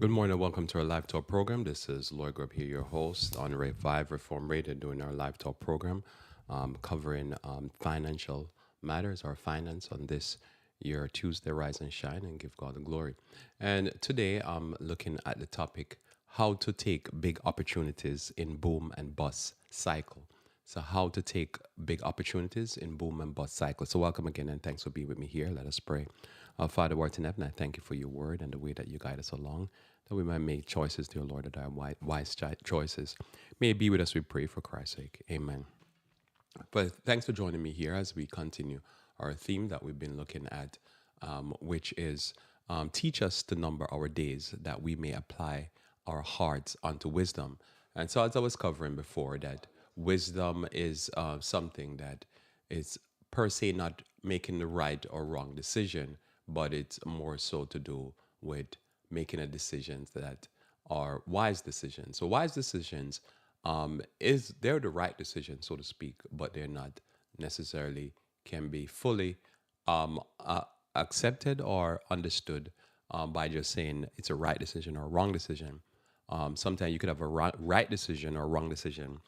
Good morning and welcome to our live talk program. This is Lloyd Grubb here, your host on Ray 5 Reform Radio, doing our live talk program, covering financial matters or finance on this year, Tuesday, Rise and Shine, and give God the glory. And today I'm looking at the topic how to take big opportunities in boom and bust cycle. So, how to take big opportunities in boom and bust cycle. So, welcome again and thanks for being with me here. Let us pray. Father, who art in heaven, I thank you for your word and the way that you guide us along, that we might make choices, dear Lord, that are wise choices. May it be with us, we pray, for Christ's sake. Amen. But thanks for joining me here as we continue our theme that we've been looking at, which is teach us to number our days that we may apply our hearts unto wisdom. And so, as I was covering before, that wisdom is something that is per se not making the right or wrong decision, but it's more so to do with making a decisions that are wise decisions. So wise decisions is they're the right decision, so to speak, but they're not necessarily can be fully accepted or understood by just saying it's a right decision or a wrong decision. Sometimes you could have a right decision or a wrong decision,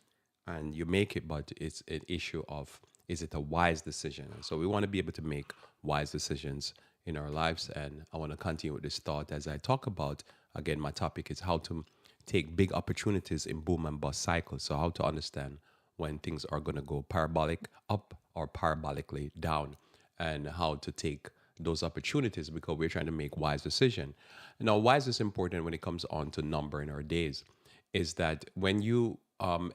and you make it, but it's an issue of is it a wise decision? And so we want to be able to make wise decisions in our lives. And I want to continue with this thought as I talk about, again, my topic is how to take big opportunities in boom and bust cycles. So how to understand when things are going to go parabolic up or parabolically down, and how to take those opportunities because we're trying to make wise decision. Now, wise is important when it comes on to numbering our days. Is that when you,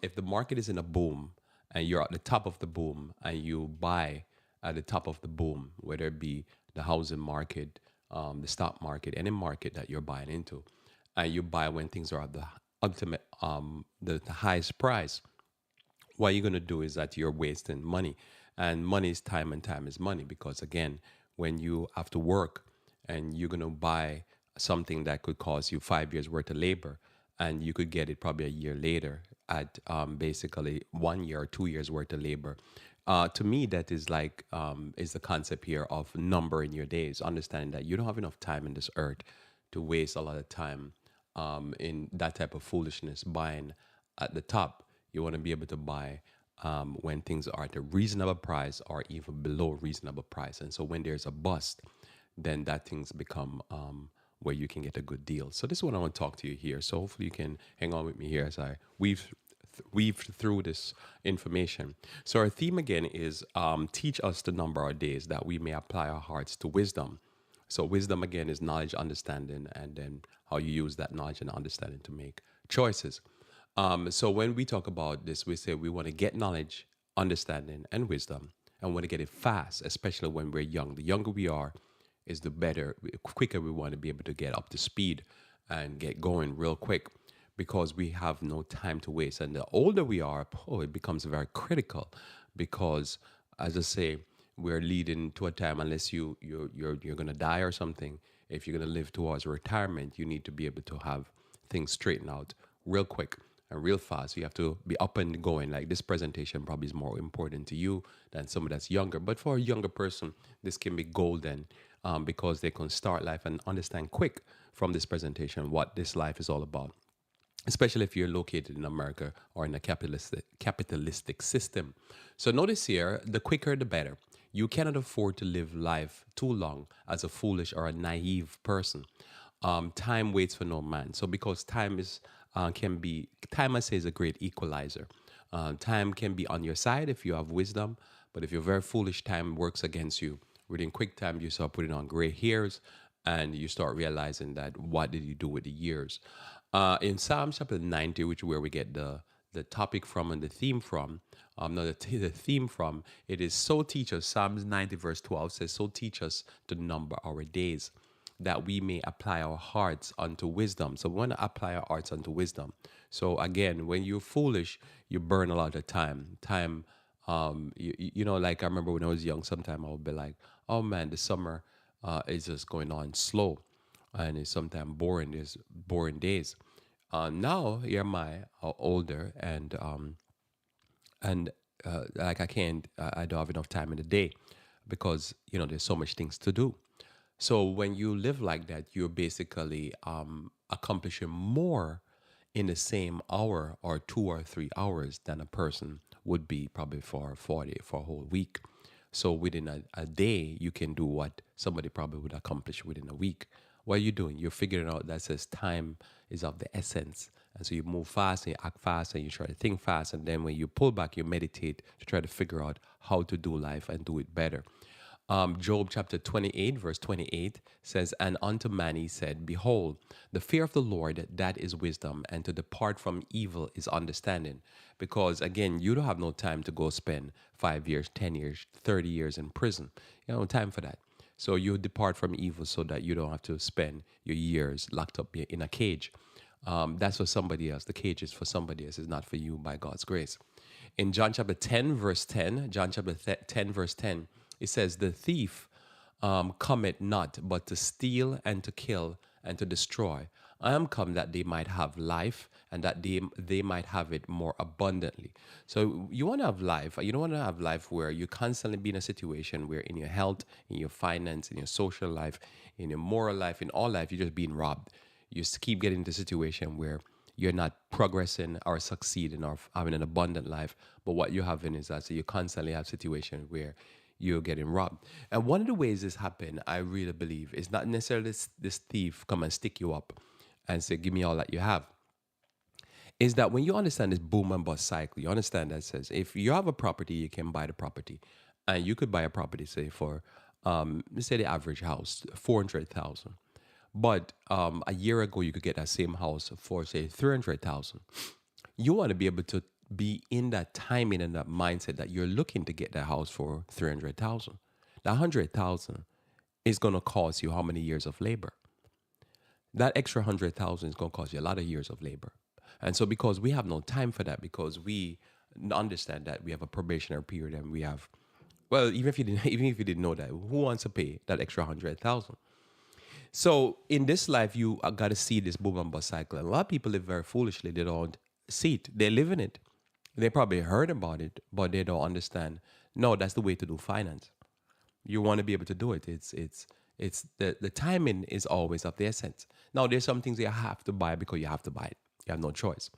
if the market is in a boom and you're at the top of the boom and you buy at the top of the boom, whether it be the housing market, the stock market, any market that you're buying into, and you buy when things are at the ultimate, the highest price, what you're going to do is that you're wasting money. And money is time and time is money because, again, when you have to work and you're going to buy something that could cost you 5 years worth of labor, and you could get it probably a year later at basically 1 year or 2 years worth of labor. To me, that is like is the concept here of numbering your days, understanding that you don't have enough time in this earth to waste a lot of time in that type of foolishness, buying at the top. You want to be able to buy when things are at a reasonable price or even below reasonable price. And so when there's a bust, then that things become where you can get a good deal. So this is what I want to talk to you here. So hopefully you can hang on with me here as I weave through this information. So our theme again is teach us to number our days that we may apply our hearts to wisdom. So wisdom again is knowledge, understanding, and then how you use that knowledge and understanding to make choices. So when we talk about this, we say we want to get knowledge, understanding, and wisdom, and want to get it fast, especially when we're young. The younger we are, is the better, quicker we want to be able to get up to speed and get going real quick because we have no time to waste. And the older we are, it becomes very critical because, as I say, we're leading to a time unless you're going to die or something. If you're going to live towards retirement, you need to be able to have things straightened out real quick and real fast. You have to be up and going. Like this presentation probably is more important to you than someone that's younger. But for a younger person, this can be golden because they can start life and understand quick from this presentation what this life is all about, especially if you're located in America or in a capitalistic system. So notice here, the quicker the better. You cannot afford to live life too long as a foolish or a naive person. Time waits for no man. So because time is time I say is a great equalizer. Time can be on your side if you have wisdom, but if you're very foolish, time works against you. Within quick time, you start putting on gray hairs, and you start realizing that what did you do with the years? In Psalm chapter 90, which is where we get the topic from and the theme from, no, the theme from, it is so teach us, Psalms 90 verse 12 says, so teach us to number our days, that we may apply our hearts unto wisdom. So we want to apply our hearts unto wisdom. So again, when you're foolish, you burn a lot of time. Like I remember when I was young, sometime I would be like, oh man, the summer is just going on slow. And it's sometimes boring. There's boring days. Now here am I, older, and like I don't have enough time in the day because there's so much things to do. So when you live like that, you're basically accomplishing more in the same hour or 2 or 3 hours than a person would be probably for 40 for a whole week. So within a day, you can do what somebody probably would accomplish within a week. What are you doing? You're figuring out that says time is of the essence. And so you move fast and you act fast and you try to think fast. And then when you pull back, you meditate to try to figure out how to do life and do it better. Job chapter 28, verse 28 says, "And unto man he said, Behold, the fear of the Lord, that is wisdom, and to depart from evil is understanding." Because again, you don't have no time to go spend 5 years, 10 years, 30 years in prison. You have no time for that. So you depart from evil so that you don't have to spend your years locked up in a cage. That's for somebody else. The cage is for somebody else. It's not for you by God's grace. In John chapter 10, verse 10, John chapter 10, verse 10, it says, "The thief cometh not, but to steal and to kill and to destroy. I am come that they might have life and that they might have it more abundantly." So you want to have life. You don't want to have life where you constantly be in a situation where in your health, in your finance, in your social life, in your moral life, in all life, you're just being robbed. You just keep getting into a situation where you're not progressing or succeeding or having an abundant life. But what you're having is that so you constantly have situations where you're getting robbed. And one of the ways this happen, I really believe, is not necessarily this thief come and stick you up and say, "Give me all that you have." Is that when you understand this boom and bust cycle, you understand that says if you have a property, you can buy the property. And you could buy a property, say, for let's say the average house, 400,000. But a year ago, you could get that same house for, say, 300,000. You want to be able to be in that timing and that mindset that you're looking to get that house for 300,000. That 100,000 is going to cost you how many years of labor? That extra 100,000 is going to cost you a lot of years of labor. And so because we have no time for that, because we understand that we have a probationary period and we have, well, even if you didn't even if you didn't know that, who wants to pay that extra 100,000? So in this life, you got to see this boom and bust cycle. And a lot of people live very foolishly. They don't see it. They live in it. They probably heard about it, but they don't understand. No, that's the way to do finance. You want to be able to do it. It's the timing is always of the essence. Now there's some things you have to buy because you have to buy it. You have no choice.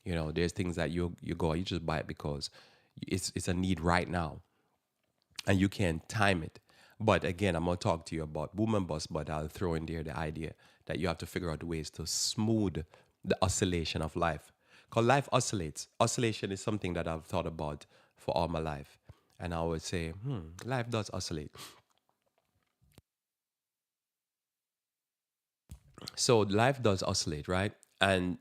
You know, there's things that you just buy it because it's a need right now, and you can't time it. But again, I'm gonna talk to you about boom and bust, but I'll throw in there the idea that you have to figure out ways to smooth the oscillation of life. Because life oscillates. Oscillation is something that I've thought about for all my life. And I would say, life does oscillate. So life does oscillate, right? And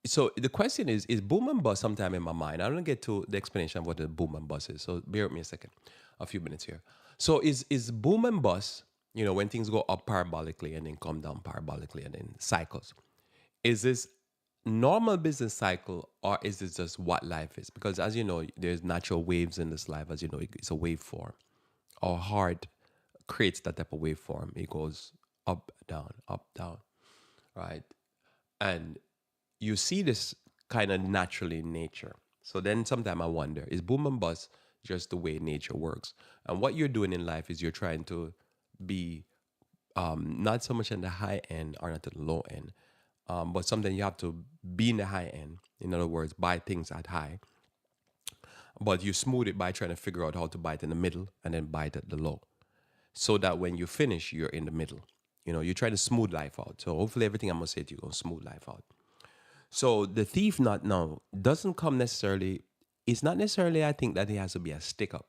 so the question is boom and bust sometime in my mind? I don't get to the explanation of what the boom and bust is. So bear with me a second, a few minutes here. So is boom and bust, when things go up parabolically and then come down parabolically and then cycles. Is this normal business cycle or is this just what life is? Because as you know, there's natural waves in this life. As you know, it's a waveform. Our heart creates that type of waveform. It goes up, down, right? And you see this kind of naturally in nature. So then sometimes I wonder, is boom and bust just the way nature works? And what you're doing in life is you're trying to be not so much in the high end or not at the low end, but something you have to be in the high end. In other words, buy things at high, but you smooth it by trying to figure out how to buy it in the middle and then buy it at the low. So that when you finish, you're in the middle. You try to smooth life out. So hopefully everything I'm gonna say to you gonna smooth life out. So the thief not now doesn't come necessarily, it's not necessarily I think that he has to be a stick up.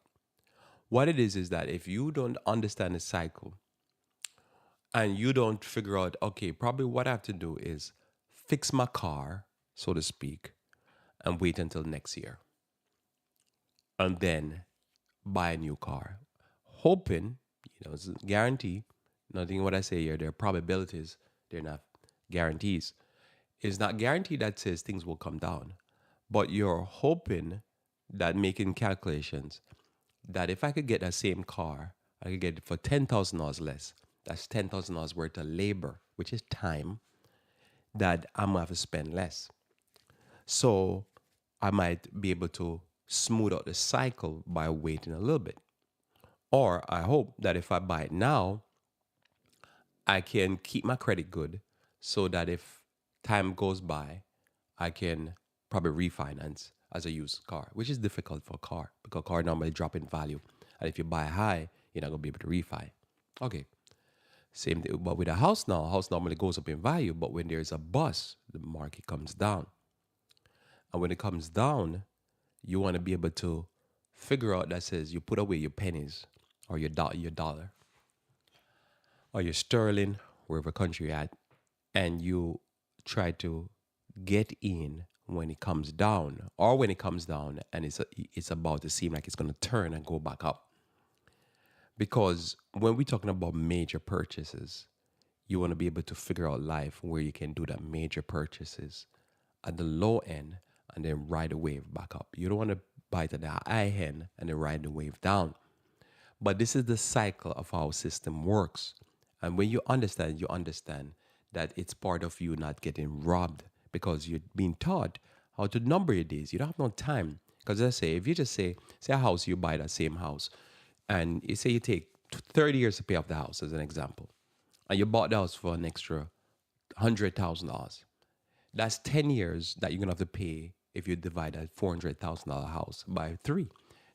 What it is that if you don't understand the cycle and you don't figure out, okay, probably what I have to do is fix my car, so to speak, and wait until next year. And then buy a new car. Hoping, it's a guarantee. Nothing what I say here, there are probabilities, they're not guarantees. It's not guaranteed that says things will come down, but you're hoping that making calculations that if I could get that same car, I could get it for $10,000 less. That's $10,000 worth of labor, which is time that I'm gonna have to spend less. So I might be able to smooth out the cycle by waiting a little bit. Or I hope that if I buy it now, I can keep my credit good so that if time goes by, I can probably refinance as a used car, which is difficult for a car because car normally drop in value. And if you buy high, you're not gonna be able to refi. Okay. Same thing, but with a house now, a house normally goes up in value, but when there's a bust, the market comes down. And when it comes down, you want to be able to figure out that says you put away your pennies or your dollar or your sterling, wherever country you're at, and you try to get in when it comes down, or when it comes down and it's about to seem like it's going to turn and go back up. Because when we're talking about major purchases, you want to be able to figure out life where you can do that major purchases at the low end and then ride the wave back up. You don't want to buy it at the high end and then ride the wave down. But this is the cycle of how system works. And when you understand that it's part of you not getting robbed because you're being taught how to number your days. You don't have no time. Because I say, if you just say a house, you buy that same house, and you say you take 30 years to pay off the house, as an example, and you bought the house for an extra $100,000. That's 10 years that you're going to have to pay if you divide that $400,000 house by three.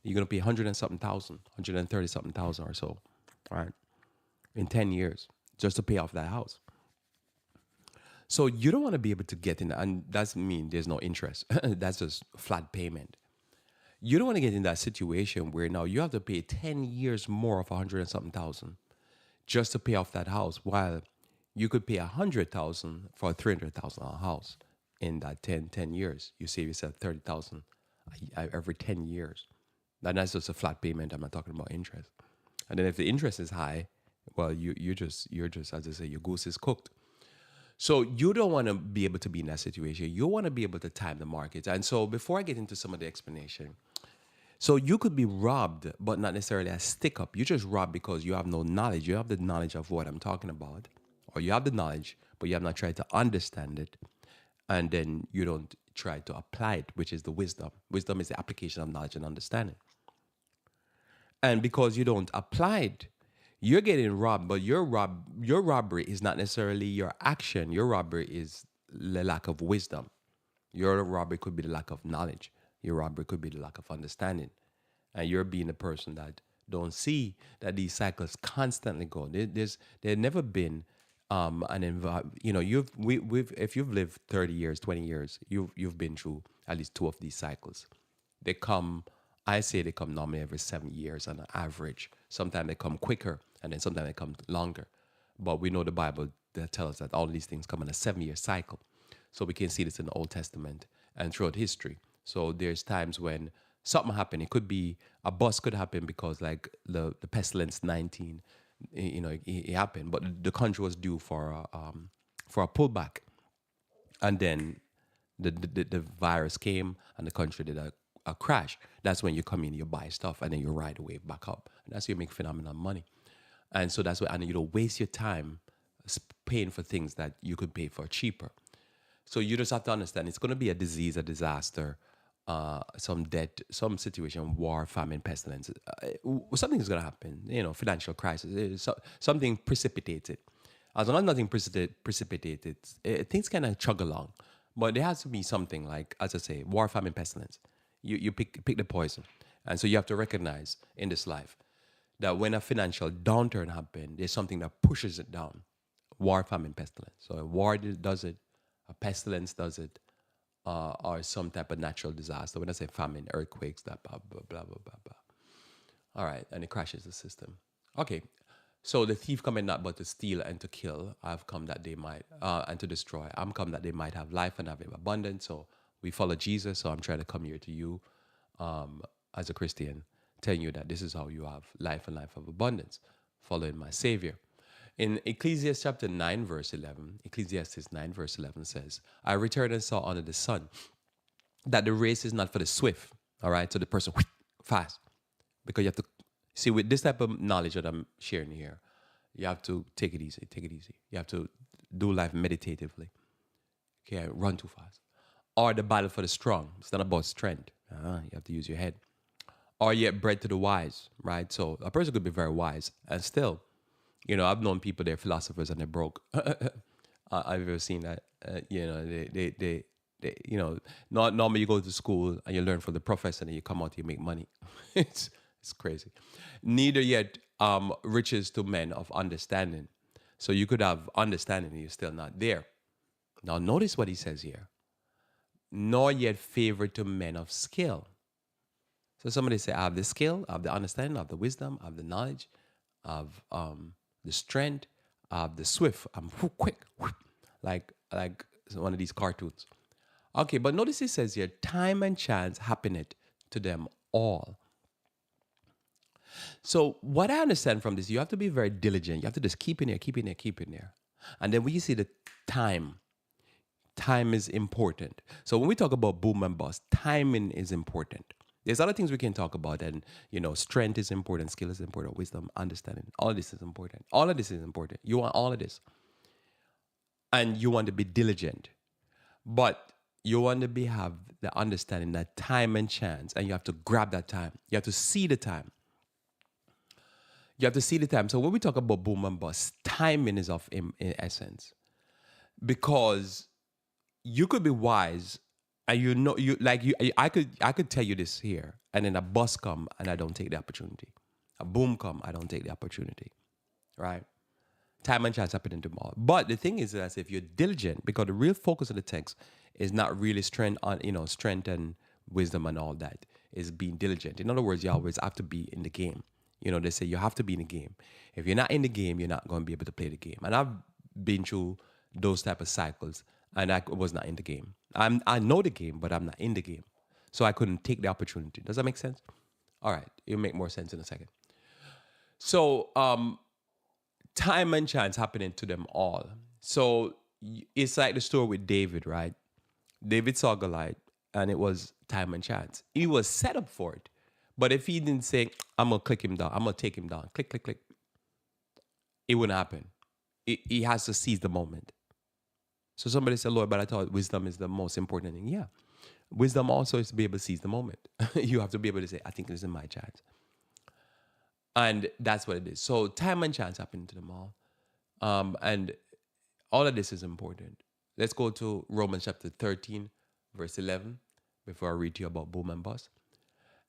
You're going to pay 100 and something thousand, 130 something thousand or so, right? In 10 years, just to pay off that house. So you don't want to be able to get in, and that doesn't mean there's no interest. That's just flat payment. You don't want to get in that situation where now you have to pay 10 years more of 100 and something thousand just to pay off that house, while you could pay 100,000 for a $300,000 house in that 10 years. You save yourself 30,000 every 10 years. That's just a flat payment. I'm not talking about interest. And then if the interest is high, well, you're just, as I say, your goose is cooked. So you don't want to be able to be in that situation. You want to be able to time the market. And so before I get into some of the explanation, so you could be robbed, but not necessarily a stick up. You just robbed because you have no knowledge. You have the knowledge of what I'm talking about, or you have the knowledge, but you have not tried to understand it. And then you don't try to apply it, which is the wisdom. Wisdom is the application of knowledge and understanding. And because you don't apply it, you're getting robbed, but your robbery is not necessarily your action. Your robbery is the lack of wisdom. Your robbery could be the lack of knowledge. Your robbery could be the lack of understanding. And you're being a person that don't see that these cycles constantly go. There's never been if you've lived 30 years, 20 years, you've been through at least two of these cycles. They come, I say they come normally every 7 years on an average. Sometimes they come quicker, and then sometimes they come longer. But we know the Bible that tells us that all these things come in a 7-year cycle. So we can see this in the Old Testament and throughout history. So there's times when something happened. It could be a bust could happen because like the pestilence 19, it happened, but the country was due for a pullback, and then the virus came and the country did a crash. That's when you come in, you buy stuff, and then you ride the wave back up. And that's how you make phenomenal money. And so that's why, and you don't waste your time paying for things that you could pay for cheaper. So you just have to understand it's going to be a disease, a disaster, some debt, some situation, war, famine, pestilence. Something is going to happen, financial crisis, something precipitates it. As long as nothing precipitated, things kind of chug along. But there has to be something like, as I say, war, famine, pestilence. You pick the poison. And so you have to recognize in this life that when a financial downturn happens, there's something that pushes it down. War, famine, pestilence. So a war does it, a pestilence does it, or some type of natural disaster. When I say famine, earthquakes, that blah, blah, blah, blah, blah, blah. All right, and it crashes the system. Okay, so the thief cometh not but to steal and to kill. I've come that they might, and to destroy. I'm come that they might have life and have it abundant. So we follow Jesus. So I'm trying to come here to you as a Christian, telling you that this is how you have life and life of abundance, following my Savior. In Ecclesiastes chapter 9, verse 11, Ecclesiastes 9, verse 11 says, I returned and saw under the sun that the race is not for the swift, all right? So the person fast. Because you have to, see, with this type of knowledge that I'm sharing here, you have to take it easy, take it easy. You have to do life meditatively. Okay, run too fast. Or the battle for the strong. It's not about strength. You have to use your head. Or yet bread to the wise, right? So a person could be very wise and still I've known people, they're philosophers and they're broke. I've ever seen that. Not normally you go to school and you learn from the professor and you come out, you make money. it's crazy. Neither yet riches to men of understanding. So you could have understanding and you're still not there. Now notice what he says here. Nor yet favor to men of skill. So somebody say, I have the skill, I have the understanding, I have the wisdom, I have the knowledge, I have the strength, I have the swift. I'm quick, like one of these cartoons. Okay, but notice it says here, time and chance happeneth to them all. So what I understand from this, you have to be very diligent. You have to just keep in there, keep in there, keep in there. And then when you see the time is important. So when we talk about boom and bust, timing is important. There's other things we can talk about, and strength is important, skill is important, wisdom, understanding. All of this is important. All of this is important. You want all of this, and you want to be diligent, but you want to have the understanding that time and chance, and you have to grab that time. You have to see the time. You have to see the time. So when we talk about boom and bust, timing is of in essence, because you could be wise, and I could tell you this here, and then a bust come and I don't take the opportunity. A boom come, I don't take the opportunity. Right? Time and chance happen in them all. But the thing is that if you're diligent, because the real focus of the text is not really strength and wisdom and all that, is being diligent. In other words, you always have to be in the game. They say you have to be in the game. If you're not in the game, you're not going to be able to play the game. And I've been through those type of cycles, and I was not in the game. I know the game, but I'm not in the game. So I couldn't take the opportunity. Does that make sense? All right. It'll make more sense in a second. So time and chance happening to them all. So it's like the story with David, right? David saw Goliath, and it was time and chance. He was set up for it. But if he didn't say, I'm going to click him down, I'm going to take him down, click, click, click, it wouldn't happen. He has to seize the moment. So somebody said, Lord, but I thought wisdom is the most important thing. Yeah. Wisdom also is to be able to seize the moment. You have to be able to say, I think this is my chance. And that's what it is. So time and chance happen to them all. And all of this is important. Let's go to Romans chapter 13, verse 11, before I read to you about boom and bust.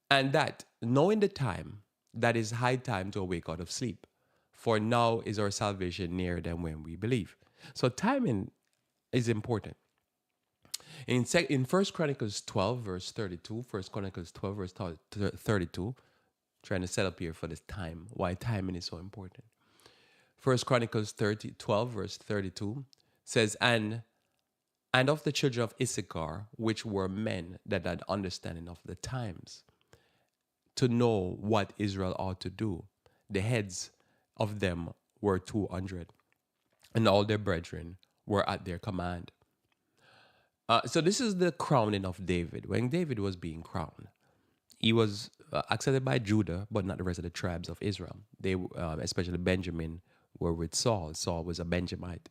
And that, knowing the time, that is high time to awake out of sleep. For now is our salvation nearer than when we believe. So timing is important. In 1 Chronicles 12, verse 32, 1 Chronicles 12, verse 32, trying to set up here for this time, why timing is so important. 1 Chronicles 12, verse 32 says, and of the children of Issachar, which were men that had understanding of the times, to know what Israel ought to do. The heads of them were 200, and all their brethren were at their command. So this is the crowning of David. When David was being crowned, he was accepted by Judah, but not the rest of the tribes of Israel. They, especially Benjamin, were with Saul. Saul was a Benjamite.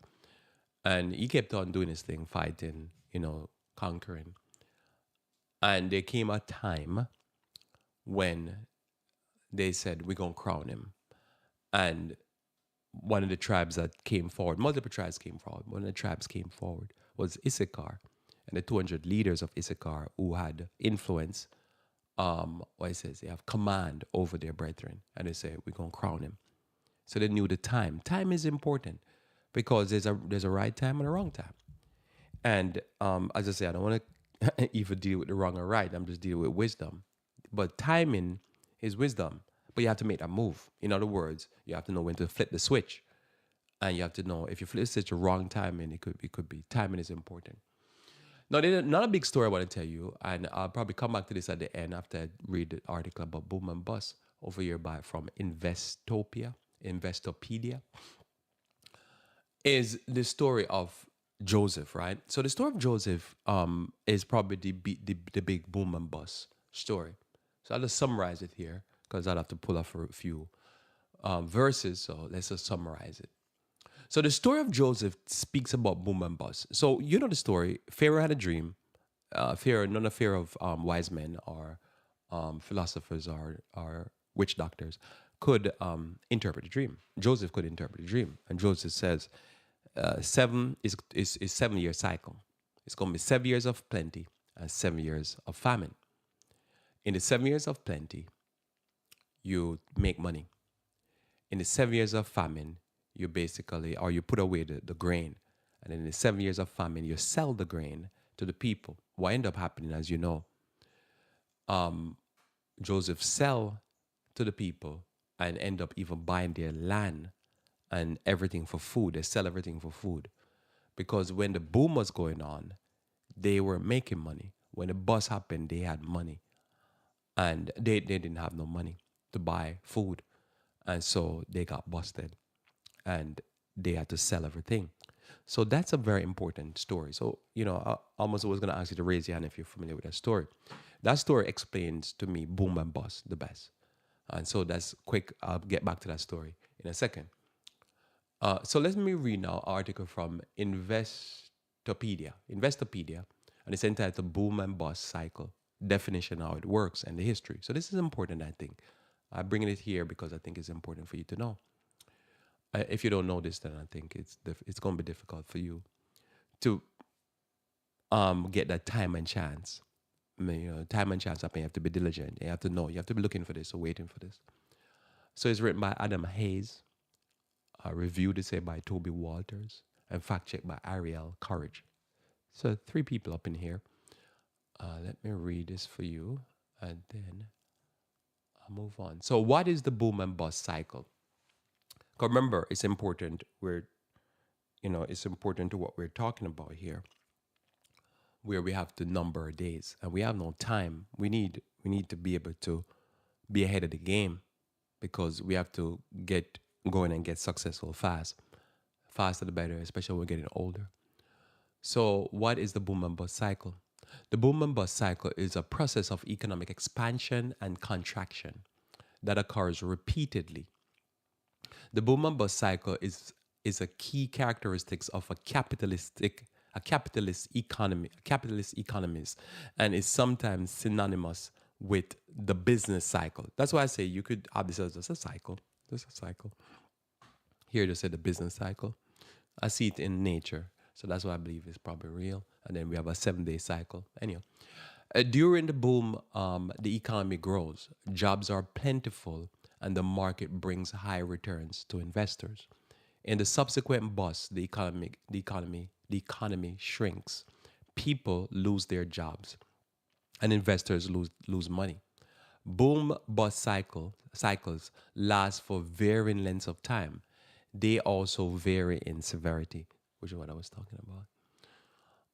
And he kept on doing his thing, fighting, conquering. And there came a time when they said, we're going to crown him. And one of the tribes that came forward, multiple tribes came forward, one of the tribes came forward was Issachar. And the 200 leaders of Issachar who had influence, what it says, they have command over their brethren. And they say, we're going to crown him. So they knew the time. Time is important because there's a right time and a wrong time. And as I say, I don't want to even deal with the wrong or right. I'm just dealing with wisdom. But timing is wisdom. But you have to make that move. In other words, you have to know when to flip the switch. And you have to know if you flip the switch at wrong timing, it could be. Timing is important. Now, there's not a big story I want to tell you, and I'll probably come back to this at the end after I read the article about boom and bust over here from Investopedia, is the story of Joseph, right? So the story of Joseph is probably the big boom and bust story. So I'll just summarize it here because I'll have to pull off a few verses. So let's just summarize it. So the story of Joseph speaks about boom and bust. So you know the story. Pharaoh had a dream. Pharaoh, not a fear of wise men or philosophers or witch doctors. could interpret a dream. Joseph could interpret a dream, and Joseph says, seven is 7 year cycle. It's going to be 7 years of plenty and 7 years of famine. In the 7 years of plenty, you make money. In the 7 years of famine, you basically, or you put away the grain. And in the 7 years of famine, you sell the grain to the people. What ended up happening, as you know, Joseph sell to the people and end up even buying their land and everything for food. They sell everything for food. Because when the boom was going on, they were making money. When the bust happened, they had money. And they didn't have no money to buy food. And so they got busted and they had to sell everything. So that's a very important story. So, I almost was going to ask you to raise your hand if you're familiar with that story. That story explains to me boom and bust the best. And so that's quick. I'll get back to that story in a second. So let me read now an article from Investopedia, and it's entitled Boom and Bust Cycle, Definition, How It Works, and the History. So this is important, I think. I'm bringing it here because I think it's important for you to know. If you don't know this, then I think it's going to be difficult for you to get that time and chance. I mean, time and chance, I mean, you have to be diligent. You have to know. You have to be looking for this or waiting for this. So it's written by Adam Hayes, reviewed, it say, by Toby Walters, and fact-checked by Ariel Courage. So 3 people up in here. Let me read this for you, and then I'll move on. So what is the boom and bust cycle? Because remember, it's important. It's important to what we're talking about here, where we have to number days, and we have no time. We need to be able to be ahead of the game, because we have to get going and get successful fast. Faster the better, especially when we're getting older. So what is the boom and bust cycle? The boom and bust cycle is a process of economic expansion and contraction that occurs repeatedly. The boom and bust cycle is a key characteristics of a capitalist economies, and is sometimes synonymous with the business cycle. That's why I say you could have this as just a cycle. Just a cycle. Here they say the business cycle. I see it in nature. So that's why I believe it's probably real. And then we have a 7-day cycle. Anyhow, during the boom, the economy grows. Jobs are plentiful, and the market brings high returns to investors. In the subsequent bust, the economy shrinks. People lose their jobs, and investors lose money. Boom bust cycles last for varying lengths of time. They also vary in severity, which is what I was talking about.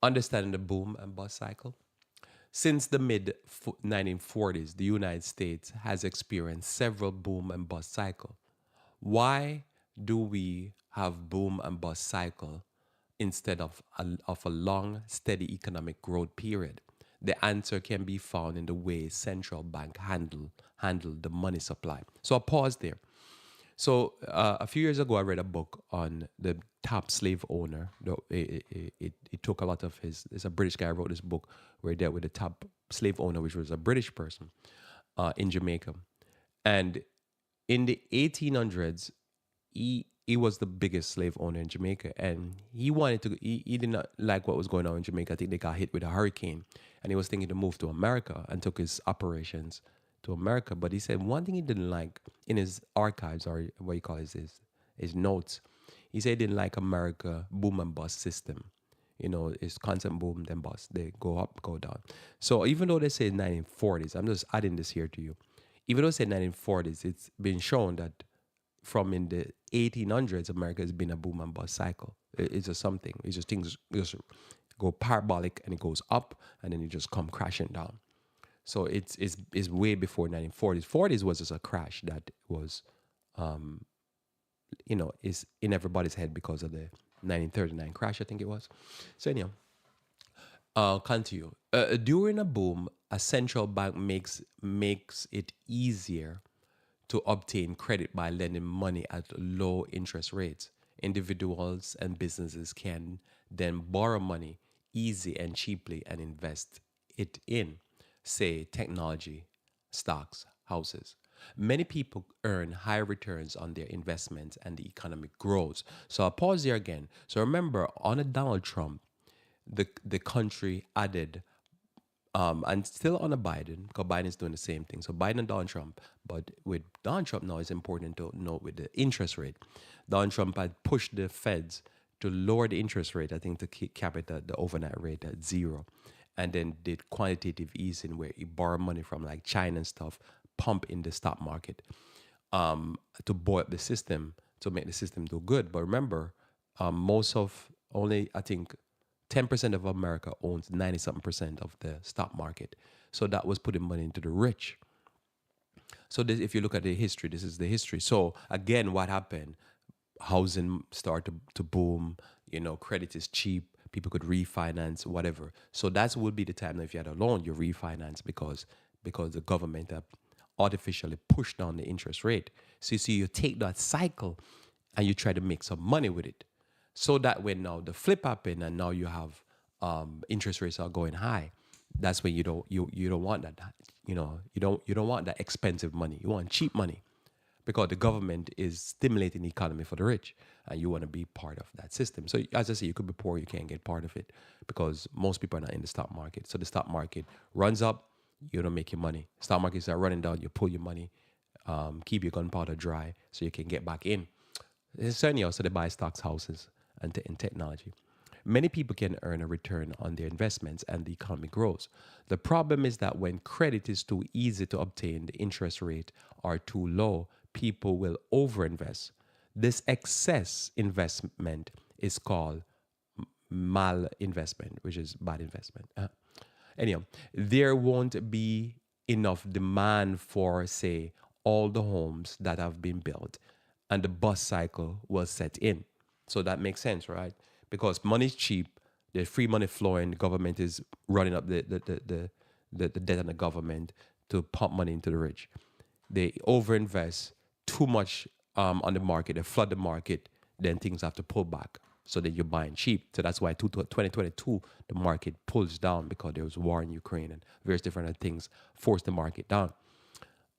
Understanding the boom and bust cycle. Since the mid 1940s, the United States has experienced several boom and bust cycles. Why do we have boom and bust cycle instead of a long, steady economic growth period? The answer can be found in the way central bank handle the money supply. So I'll pause there. So a few years ago, I read a book on the top slave owner. It took a lot of his. It's a British guy who wrote this book where he dealt with the top slave owner, which was a British person in Jamaica. And in the 1800s, he was the biggest slave owner in Jamaica, and he wanted to. He did not like what was going on in Jamaica. I think they got hit with a hurricane, and he was thinking to move to America and took his operations to America. But he said one thing he didn't like in his archives, or what you call his notes. He said he didn't like America boom and bust system. It's constant boom then bust. They go up, go down. So even though they say 1940s, I'm just adding this here to you. Even though they say 1940s, it's been shown that from in the 1800s, America has been a boom and bust cycle. It's just something. It's just things just go parabolic and it goes up and then it just come crashing down. So it's way before 1940s. 40s was just a crash that was, is in everybody's head because of the 1939 crash, I think it was. So anyhow, continue. During a boom, a central bank makes it easier to obtain credit by lending money at low interest rates. Individuals and businesses can then borrow money easy and cheaply and invest it in, say, technology, stocks, houses. Many people earn higher returns on their investments and the economy grows. So I'll pause there again. So remember, under Donald Trump, the country added and still on a Biden, because Biden is doing the same thing. So Biden and Donald Trump, but with Donald Trump now, it's important to note with the interest rate. Donald Trump had pushed the Feds to lower the interest rate, I think to cap it at the overnight rate at zero. And then did quantitative easing where he borrowed money from like China and stuff, pump in the stock market to buoy up the system, to make the system do good. But remember, most of only, I think, 10% of America owns 90 something percent of the stock market. So that was putting money into the rich. So this, if you look at the history, this is the history. So again, what happened? Housing started to boom. Credit is cheap. People could refinance, whatever. So that would be the time that if you had a loan, you refinance because the government artificially pushed down the interest rate. So you see, you take that cycle and you try to make some money with it. So that when now the flip happened and now you have interest rates are going high, that's when you don't want that. You don't want that expensive money. You want cheap money because the government is stimulating the economy for the rich and you want to be part of that system. So as I say, you could be poor, you can't get part of it because most people are not in the stock market. So the stock market runs up, you don't make your money. Stock market start running down, you pull your money, keep your gunpowder dry so you can get back in. It's certainly also they buy stocks, houses, and in technology. Many people can earn a return on their investments and the economy grows. The problem is that when credit is too easy to obtain, the interest rate are too low, people will overinvest. This excess investment is called malinvestment, which is bad investment. Anyhow, there won't be enough demand for, say, all the homes that have been built, and the bust cycle will set in. So that makes sense, right? Because money is cheap, there's free money flowing, the government is running up the debt on the government to pump money into the rich. They overinvest too much on the market, they flood the market, then things have to pull back. So then you're buying cheap. So that's why 2022, the market pulls down because there was war in Ukraine and various different things forced the market down.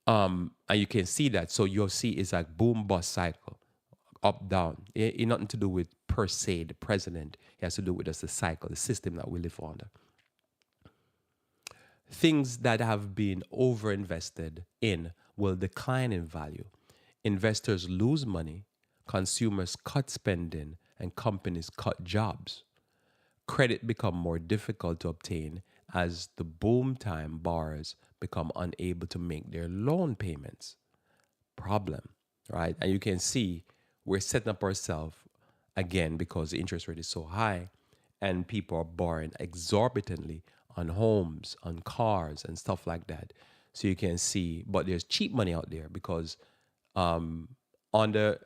And you can see that. So you'll see it's like boom bust cycle, up down. It nothing to do with per se the president. It has to do with just the cycle, the system that we live under. Things that have been overinvested in will decline in value. Investors lose money, consumers cut spending, and companies cut jobs. Credit become more difficult to obtain as the boom time borrowers become unable to make their loan payments. Problem, right? And you can see we're setting up ourselves again because the interest rate is so high and people are borrowing exorbitantly on homes, on cars, and stuff like that. So you can see, but there's cheap money out there because under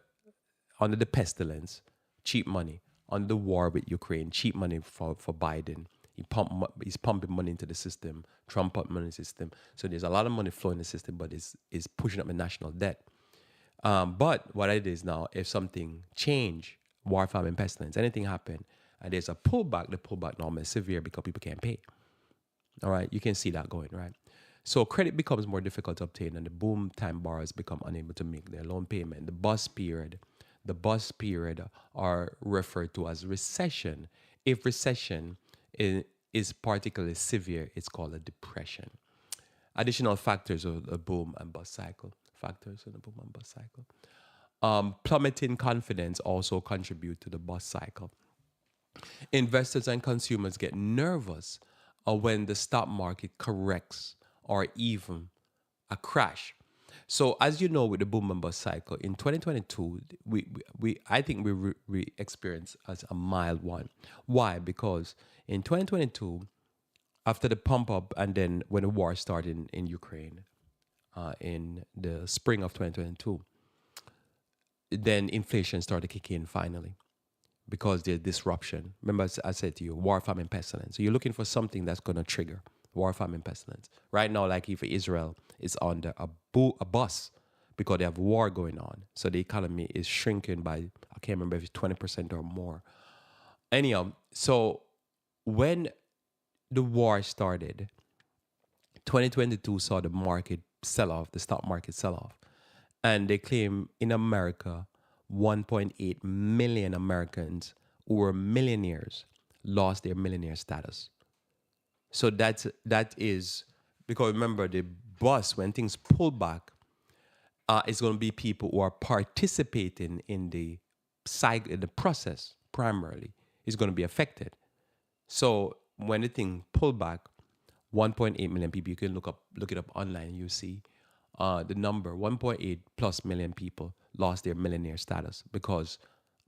the pestilence, cheap money. Under the war with Ukraine, cheap money for Biden. He's pumping money into the system. Trump pumped money in the system. So there's a lot of money flowing in the system, but it's pushing up the national debt. But what it is now, if something change, war, famine, pestilence, anything happen, and there's a pullback, the pullback normally is severe because people can't pay. All right, you can see that going, right? So credit becomes more difficult to obtain, and the boom time borrowers become unable to make their loan payment. The bust period are referred to as recession. If recession is particularly severe, it's called a depression. Additional factors of the boom and bust cycle. Factors of the boom and bust cycle. Plummeting confidence also contribute to the bust cycle. Investors and consumers get nervous when the stock market corrects or even a crash. So as you know, with the boom and bust cycle in 2022, I think we experienced as a mild one. Why? Because in 2022, after the pump up and then when the war started in Ukraine, in the spring of 2022, then inflation started kicking in finally because there's disruption. Remember, I said to you, war, famine, pestilence. So you're looking for something that's going to trigger war, famine, pestilence. Right now, like if Israel is under a bus because they have war going on. So the economy is shrinking by, I can't remember if it's 20% or more. Anyhow, so when the war started, 2022 saw the market sell-off, the stock market sell-off. And they claim in America, 1.8 million Americans who were millionaires lost their millionaire status. So that is because remember the bus when things pull back, it's going to be people who are participating in the cycle, the process primarily is going to be affected. So when the thing pulled back, 1.8 million people, you can look it up online. You see the number 1.8 plus million people lost their millionaire status because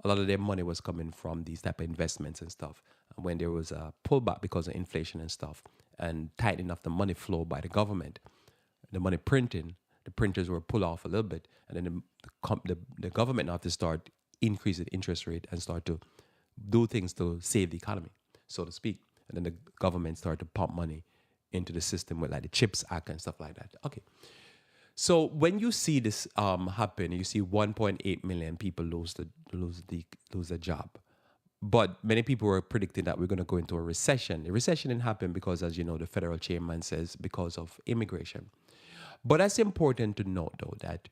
a lot of their money was coming from these type of investments and stuff. And when there was a pullback because of inflation and stuff, and tightening of the money flow by the government, the money printing, the printers were pulled off a little bit, and then the government now have to start increasing interest rate and start to do things to save the economy, so to speak. And then the government started to pump money into the system with like the CHIPS Act and stuff like that. Okay. So when you see this happen, you see 1.8 million people lose a job. But many people were predicting that we're going to go into a recession. The recession didn't happen because, as you know, the federal chairman says because of immigration. But that's important to note, though, that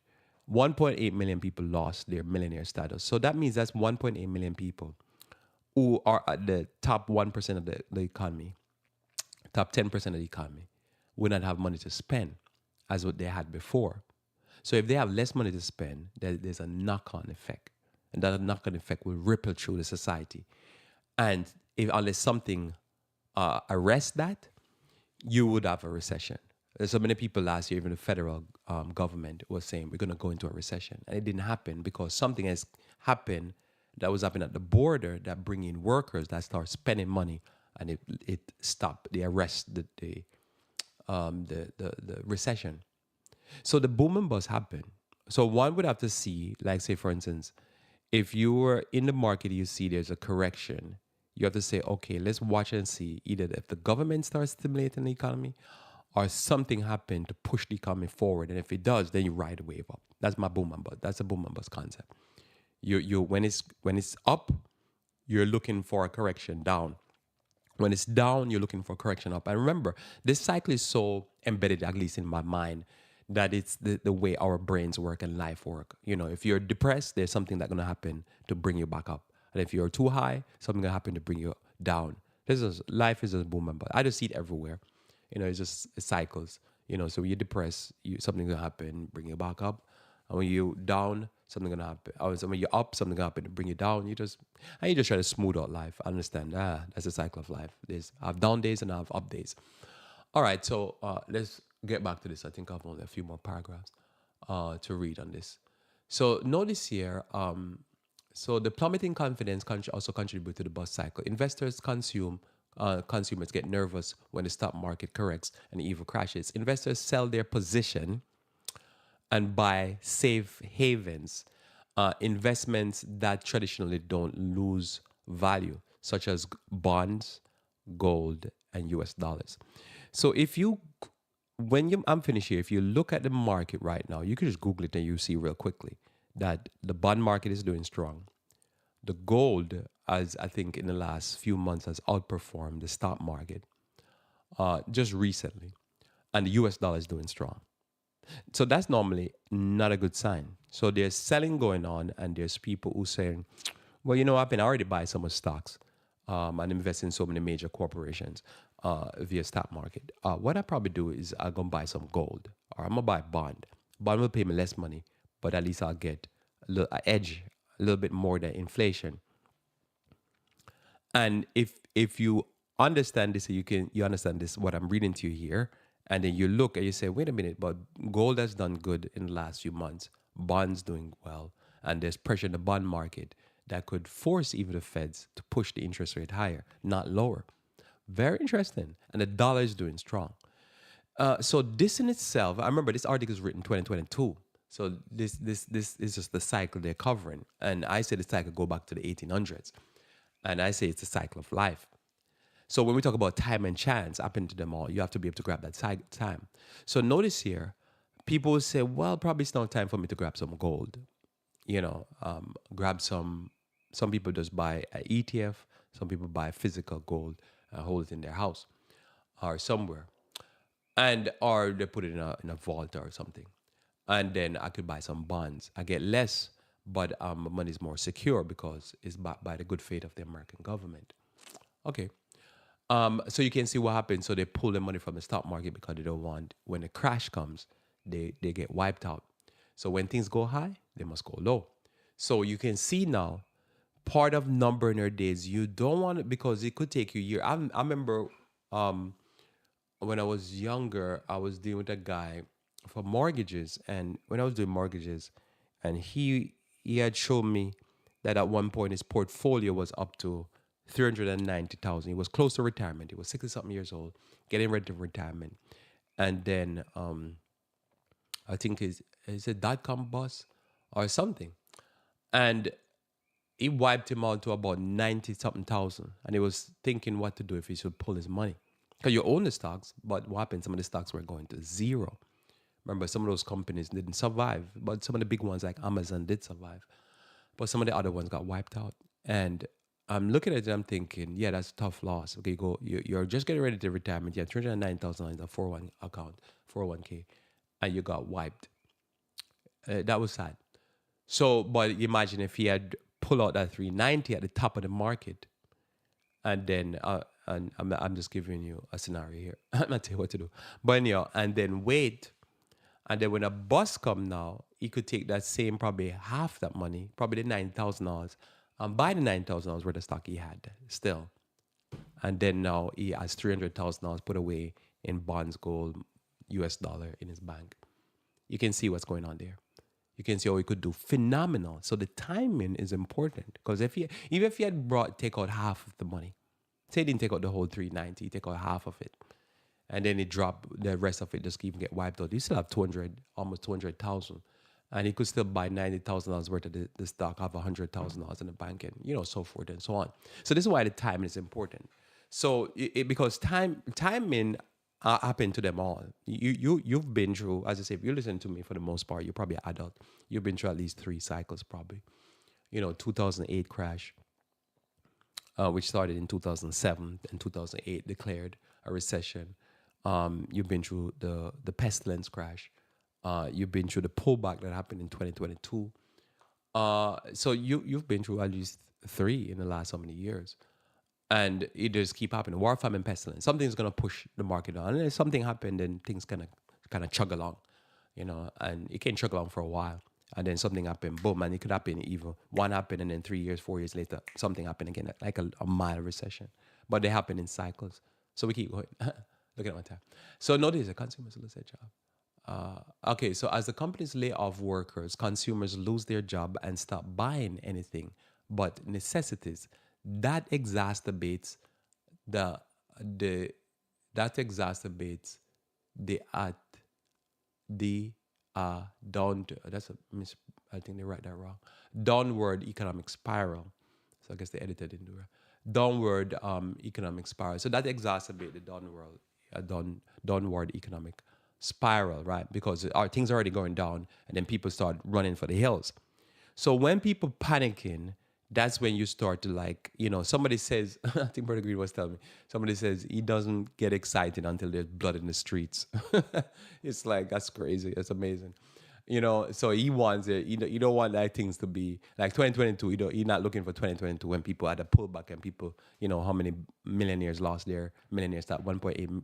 1.8 million people lost their millionaire status. So that means that's 1.8 million people who are at the top 1% of the economy, top 10% of the economy, will not have money to spend as what they had before. So if they have less money to spend, there's a knock-on effect. And that knock-on effect will ripple through the society. And unless something arrests that, you would have a recession. There's so many people last year, even the federal government was saying we're going to go into a recession. And it didn't happen because something has happened that was happening at the border that bring in workers that start spending money, and it stopped. They arrested the recession. So the boom and bust happened. So one would have to see, like say for instance, if you were in the market, you see there's a correction, you have to say, okay, let's watch and see either if the government starts stimulating the economy or something happened to push the economy forward. And if it does, then you ride the wave up. That's my boom and bust. That's a boom and bust concept. You when it's up, you're looking for a correction down. When it's down, you're looking for correction up. And remember, this cycle is so embedded, at least in my mind, that it's the way our brains work and life work. You know, if you're depressed, there's something that's going to happen to bring you back up. And if you're too high, something going to happen to bring you down. Life is a boom and bust. I just see it everywhere. You know, it cycles. You know, so when you're depressed, something's going to happen, bring you back up. And when you're down, something gonna happen. Or when you're up, something gonna happen to bring you down. You just try to smooth out life. I understand. That's the cycle of life. I have down days and I have up days. All right, so let's get back to this. I think I have only a few more paragraphs to read on this. So notice here, so the plummeting confidence also contribute to the bust cycle. Investors consumers get nervous when the stock market corrects and the evil crashes. Investors sell their position and buy safe havens, investments that traditionally don't lose value, such as bonds, gold, and US dollars. So I'm finished here, if you look at the market right now, you can just Google it and you see real quickly that the bond market is doing strong. The gold, as I think in the last few months, has outperformed the stock market just recently. And the US dollar is doing strong. So that's normally not a good sign. So there's selling going on, and there's people who saying, well, you know, I've been already buying so much stocks and invest in so many major corporations via stock market. What I probably do is I'm going to buy some gold, or I'm going to buy a bond. Bond will pay me less money, but at least I'll get an edge, a little bit more than inflation. And if you understand this, you understand this, what I'm reading to you here, and then you look and you say, wait a minute, but gold has done good in the last few months. Bonds doing well. And there's pressure in the bond market that could force even the feds to push the interest rate higher, not lower. Very interesting. And the dollar is doing strong. So this in itself, I remember this article is written 2022. So this is just the cycle they're covering. And I say the cycle go back to the 1800s. And I say it's the cycle of life. So when we talk about time and chance happen to them all, you have to be able to grab that time. So notice here, people will say, well, probably it's not time for me to grab some gold. You know, grab some people just buy an ETF. Some people buy physical gold and hold it in their house or somewhere. and or they put it in a vault or something, and then I could buy some bonds. I get less, but my money is more secure because it's backed by the good faith of the American government. Okay. So you can see what happens. So they pull the money from the stock market because they don't want when the crash comes, they get wiped out. So when things go high, they must go low. So you can see now part of number in your days. You don't want it because it could take you a year. I remember um, when I was younger, I was dealing with a guy for mortgages, and when I was doing mortgages, and he had shown me that at one point his portfolio was up to 390,000. He was close to retirement. He was 60 something years old, getting ready to retirement, and then I think he's a dot-com boss or something, and he wiped him out to about 90 something thousand, and he was thinking what to do if he should pull his money because you own the stocks, but what happened? Some of the stocks were going to zero. Remember, some of those companies didn't survive, but some of the big ones like Amazon did survive. But some of the other ones got wiped out. And I'm looking at it, I'm thinking, yeah, that's a tough loss. Okay, you're just getting ready to retirement. You have $309,000 in a 401 account, 401k, and you got wiped. That was sad. So, but imagine if he had pulled out that 390 at the top of the market, and then and I'm just giving you a scenario here. I'm not telling you what to do, but anyhow, and then wait, and then when a bus come now, he could take that same probably half that money, probably the $9,000, and buy the $9,000 worth of stock he had still, and then now he has $300,000 put away in bonds, gold, U.S. dollar in his bank. You can see what's going on there. You can see how he could do phenomenal. So the timing is important because even if he had take out half of the money, say he didn't take out the whole 390, he take out half of it, and then he drop the rest of it, just even get wiped out. You still have 200, almost 200,000, and he could still buy $90,000 worth of the stock, have $100,000 in the bank, and so forth and so on. So this is why the timing is important. So because timing happened to them all. You've been through, as I say, if you listen to me for the most part, you're probably an adult. You've been through at least 3 cycles, probably. 2008 crash, which started in 2007, and 2008 declared a recession. You've been through the pestilence crash. You've been through the pullback that happened in 2022. So you've been through at least 3 in the last so many years. And it just keep happening. War, famine, pestilence. Something's gonna push the market on. And if something happened, then things kind of chug along, and it can chug along for a while. And then something happened, boom, and it could happen even one happened, and then 3 years, 4 years later, something happened again, like a mild recession. But they happen in cycles. So we keep going. Look at my time. So notice the consumers lose their job. Okay, so as the companies lay off workers, consumers lose their job and stop buying anything but necessities. That exacerbates the down. I think they write that wrong. Downward economic spiral. So I guess the editor didn't do it. Downward economic spiral. So that exacerbates the downward economic spiral, right? Because our things are already going down, and then people start running for the hills. So when people panicking, that's when you start to somebody says, I think Brother Green was telling me, somebody says he doesn't get excited until there's blood in the streets. It's like, that's crazy. That's amazing. So he wants it. You don't want like things to be like 2022. You're not looking for 2022 when people had a pullback and people, how many millionaires lost their millionaire status, 1.8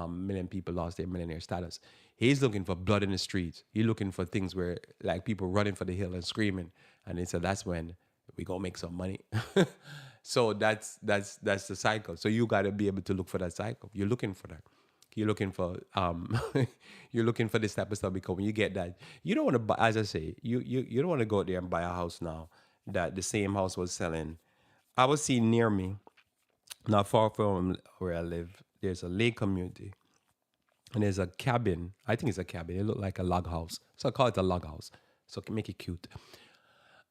million people lost their millionaire status. He's looking for blood in the streets. He's looking for things where like people running for the hill and screaming. And he said, that's when we gonna make some money. So that's the cycle. So you got to be able to look for that cycle. You're looking for that. You're looking for you're looking for this type of stuff, because when you get that, you don't want to buy. As I say, you don't want to go out there and buy a house now that the same house was selling. I was seeing near me, not far from where I live, there's a lake community, and there's a cabin. I think it's a cabin. It looked like a log house, so I call it a log house. So make it cute.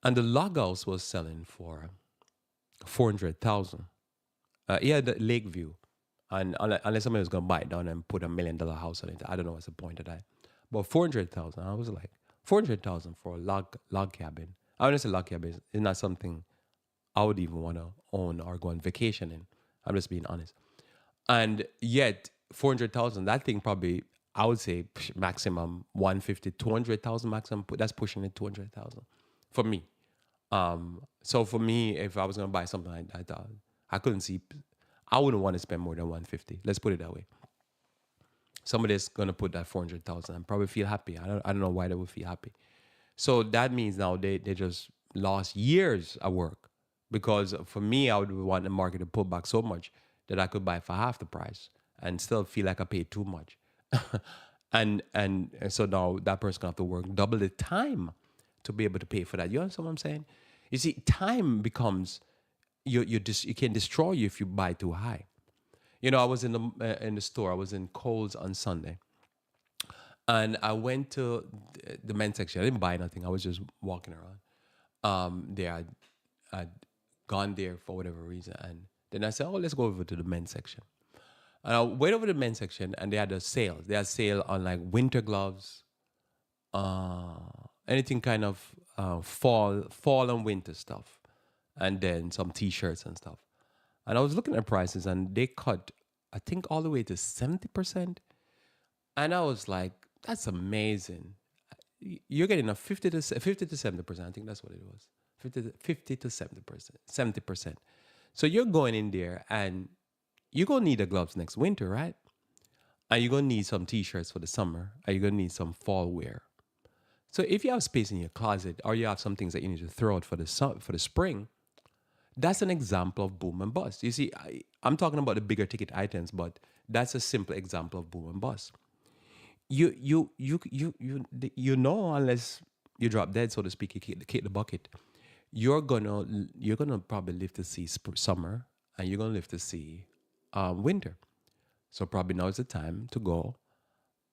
And the log house was selling for 400,000. He had the lake view, and unless somebody was gonna buy it down and put $1 million house on it, I don't know what's the point of that. But 400,000, I was like, 400,000 for a log cabin. I want to say log cabin is not something I would even want to own or go on vacation in. I'm just being honest. And yet 400,000, that thing probably, I would say maximum 150, 200,000 maximum. That's pushing it 200,000 for me. So for me, if I was gonna buy something like that, I couldn't see. I wouldn't want to spend more than 150. Let's put it that way. Somebody's gonna put that 400,000 and probably feel happy. I don't know why they would feel happy. So that means now they just lost years of work, because for me, I would want the market to pull back so much that I could buy for half the price and still feel like I paid too much. And so now that person gonna have to work double the time to be able to pay for that. You understand what I'm saying? You see, time becomes you can destroy you if you buy too high. I was in the store. I was in Kohl's on Sunday, and I went to the men's section. I didn't buy nothing. I was just walking around. There, I'd gone there for whatever reason, and then I said, "Oh, let's go over to the men's section." And I went over to the men's section, and they had a sale. They had sale on like winter gloves, uh, anything kind of fall and winter stuff, and then some T-shirts and stuff. And I was looking at prices, and they cut, I think, all the way to 70%. And I was like, that's amazing. You're getting a 50 to 70%. I think that's what it was. 50 to 70%. 70%. So you're going in there, and you're going to need the gloves next winter, right? And you're going to need some T-shirts for the summer. And you're going to need some fall wear. So if you have space in your closet, or you have some things that you need to throw out for the spring, that's an example of boom and bust. You see, I'm talking about the bigger ticket items, but that's a simple example of boom and bust. Unless you drop dead, so to speak, you kick the bucket. You're gonna probably live to see summer, and you're gonna live to see winter. So probably now is the time to go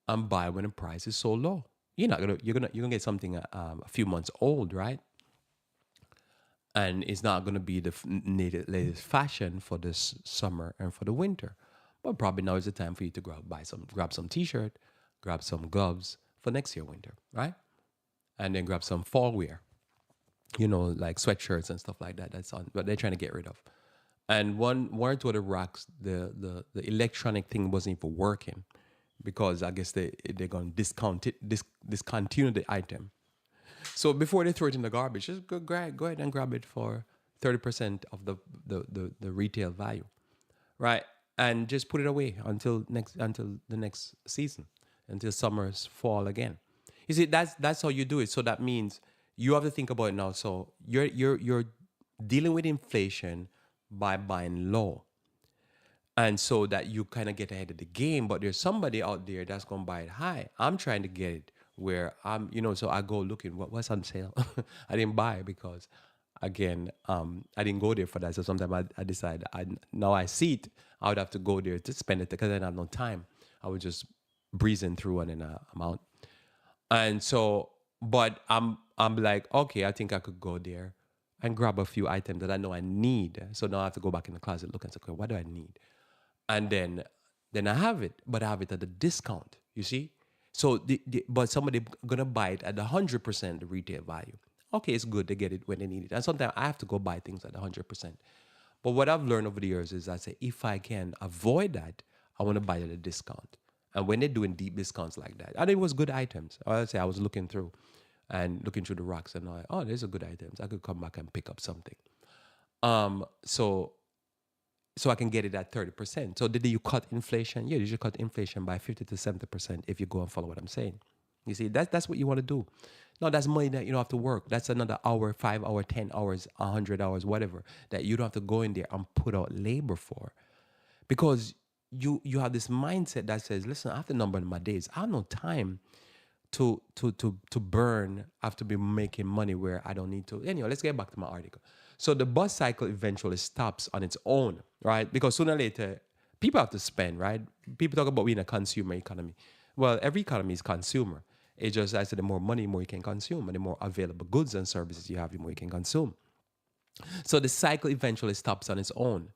and buy when the price is so low. You're gonna get something a few months old, right? And it's not going to be the latest fashion for this summer and for the winter. But probably now is the time for you to grab some T-shirt, grab some gloves for next year winter, right? And then grab some fall wear, like sweatshirts and stuff like that. That's on, but they're trying to get rid of. And one or two of the racks, the electronic thing wasn't even working, because I guess they're going to discontinue the item. So before they throw it in the garbage, just go ahead and grab it for 30% of the retail value, right? And just put it away until the next season, until summer's fall again. You see, that's how you do it. So that means you have to think about it now. So you're dealing with inflation by buying low, and so that you kind of get ahead of the game. But there's somebody out there that's gonna buy it high. I'm trying to get it where so I go looking what's on sale. I didn't buy because, again, I didn't go there for that. So sometimes I decide now I see it, I would have to go there to spend it, because I didn't have no time. I was just breezing through, and then I'm out. And so, but I'm like, okay, I think I could go there and grab a few items that I know I need. So now I have to go back in the closet, look and say, okay, what do I need? And then I have it, but I have it at a discount. You see? So, but somebody gonna buy it at 100% the retail value. Okay, it's good to get it when they need it. And sometimes I have to go buy things at 100%. But what I've learned over the years is, I say, if I can avoid that, I want to buy it at a discount. And when they're doing deep discounts like that, and it was good items. I say I was looking through the racks, and there's a good items. I could come back and pick up something. So I can get it at 30%. So did you cut inflation? Yeah, you should cut inflation by 50 to 70% if you go and follow what I'm saying. You see, that's what you want to do. No, that's money that you don't have to work. That's another hour, 5 hour, 10 hours, 100 hours, whatever, that you don't have to go in there and put out labor for. Because you have this mindset that says, listen, I have to number my days. I have no time to burn. I have to be making money where I don't need to. Anyway, let's get back to my article. So the bus cycle eventually stops on its own, right? Because sooner or later, people have to spend, right? People talk about being a consumer economy. Well, every economy is consumer. It's just, I said, the more money, more you can consume, and the more available goods and services you have, the more you can consume. So the cycle eventually stops on its own.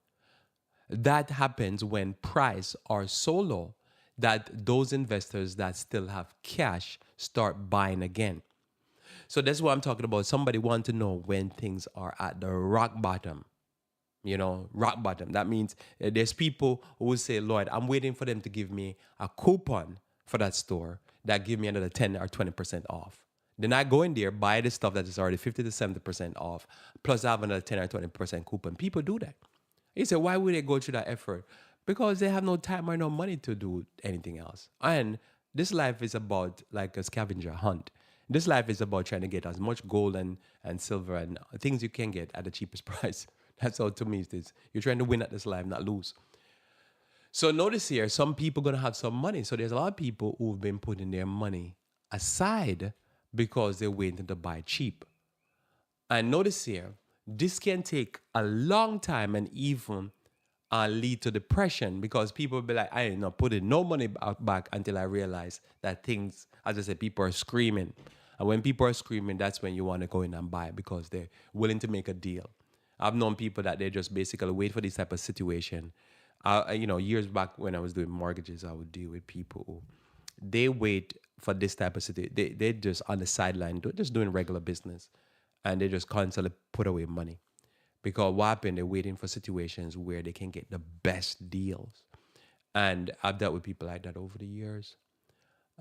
That happens when prices are so low that those investors that still have cash start buying again. So that's what I'm talking about. Somebody want to know when things are at the rock bottom. rock bottom. That means there's people who will say, Lloyd, I'm waiting for them to give me a coupon for that store that give me another 10 or 20% off. Then I go in there, buy the stuff that is already 50 to 70% off, plus I have another 10 or 20% coupon. People do that. You say, why would they go through that effort? Because they have no time or no money to do anything else. And this life is about like a scavenger hunt. This life is about trying to get as much gold and silver and things you can get at the cheapest price. That's how to me it is. You're trying to win at this life, not lose. So notice here, some people gonna have some money. So there's a lot of people who've been putting their money aside because they're waiting to buy cheap. And notice here, this can take a long time and even lead to depression because people will be like, I ain't not putting no money back until I realize that things, as I said, people are screaming. And when people are screaming, that's when you want to go in and buy because they're willing to make a deal. I've known people that they just basically wait for this type of situation. Years back when I was doing mortgages, I would deal with people who they wait for this type of situation. They're just on the sideline, just doing regular business. And they just constantly put away money. Because what happened, they're waiting for situations where they can get the best deals. And I've dealt with people like that over the years.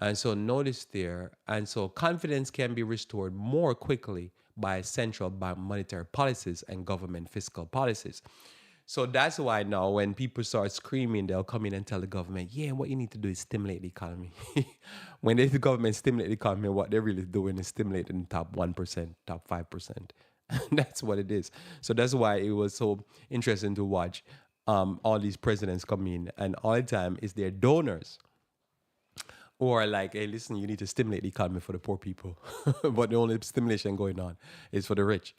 And so notice there, and so confidence can be restored more quickly by central bank monetary policies and government fiscal policies. So that's why now when people start screaming, they'll come in and tell the government, yeah, what you need to do is stimulate the economy. When the government stimulate the economy, what they're really doing is stimulating the top 1%, top 5%. That's what it is. So that's why it was so interesting to watch all these presidents come in, and all the time is their donors or like, hey, listen, you need to stimulate the economy for the poor people, but the only stimulation going on is for the rich.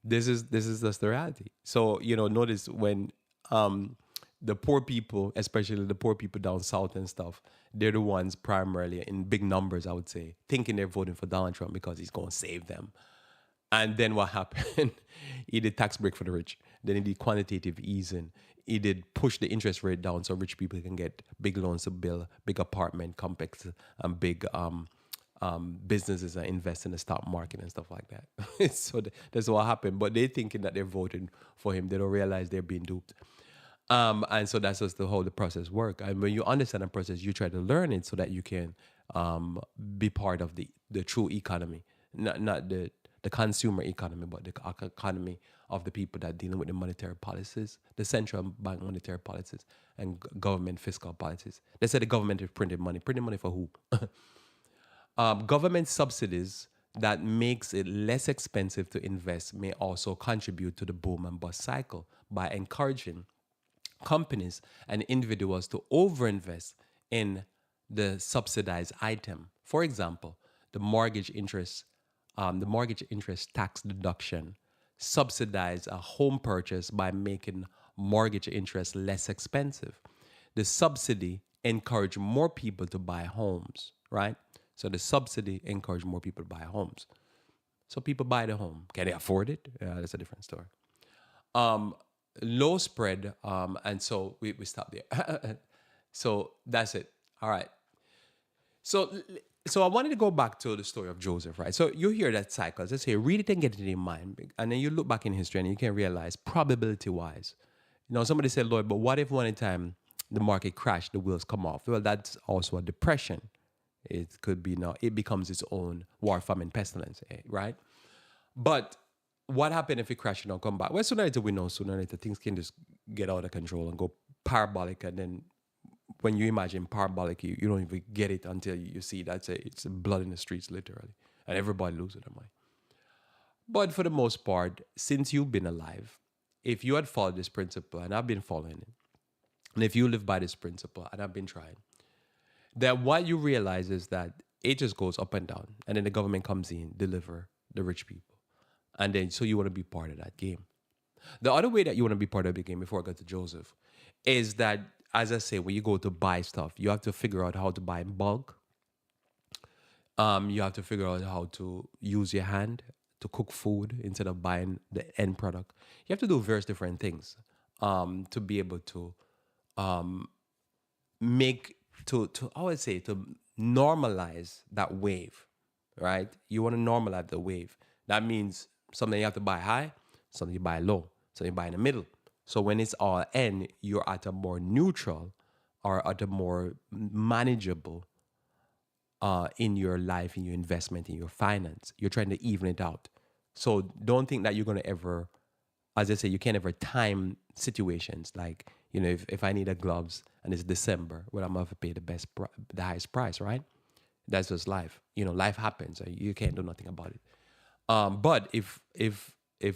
This is just the reality. So notice when the poor people, especially the poor people down south and stuff, they're the ones primarily in big numbers, I would say, thinking they're voting for Donald Trump because he's going to save them. And then what happened? He did tax break for the rich. Then he did quantitative easing. He did push the interest rate down so rich people can get big loans to build big apartment complexes and big businesses and invest in the stock market and stuff like that. So that's what happened. But they're thinking that they're voting for him. They don't realize they're being duped. And so that's just how the process works. And when you understand the process, you try to learn it so that you can be part of the true economy, not the consumer economy, but the economy of the people that are dealing with the monetary policies, the central bank monetary policies, and government fiscal policies. They say the government is printing money. Printing money for who? Government subsidies that makes it less expensive to invest may also contribute to the boom and bust cycle by encouraging companies and individuals to overinvest in the subsidized item. For example, the mortgage interest tax deduction subsidize a home purchase by making mortgage interest less expensive. The subsidy encourage more people to buy homes, right? So the subsidy encourage more people to buy homes. So people buy the home. Can they afford it? That's a different story. Low spread, and so we stop there. So that's it. All right. So I wanted to go back to the story of Joseph, right? So you hear that cycle. Let's say read it and get it in your mind. And then you look back in history and you can realize probability-wise. Somebody said, Lloyd, but what if one time the market crashed, the wheels come off? Well, that's also a depression. It could be now, it becomes its own war, famine, pestilence, right? But what happened if it crashed and don't come back? Well, sooner or later we know, sooner or later things can just get out of control and go parabolic. And then when you imagine parabolic, you don't even get it until you see it's blood in the streets, literally. And everybody loses their mind. But for the most part, since you've been alive, if you had followed this principle, and I've been following it, and if you live by this principle, and I've been trying, then what you realize is that it just goes up and down. And then the government comes in, deliver the rich people. And then, so you want to be part of that game. The other way that you want to be part of the game, before I go to Joseph, is that, as I say, when you go to buy stuff, you have to figure out how to buy in bulk. You have to figure out how to use your hand to cook food instead of buying the end product. You have to do various different things to be able to to normalize that wave, right? You want to normalize the wave. That means something you have to buy high, something you buy low, something you buy in the middle, So when it's all end, you're at a more neutral or at a more manageable in your life, in your investment, in your finance. You're trying to even it out. So don't think that you're going to ever, as I say, you can't ever time situations. Like, if I need a gloves and it's December, well, I'm going to pay the highest price, right? That's just life. Life happens. You can't do nothing about it. But if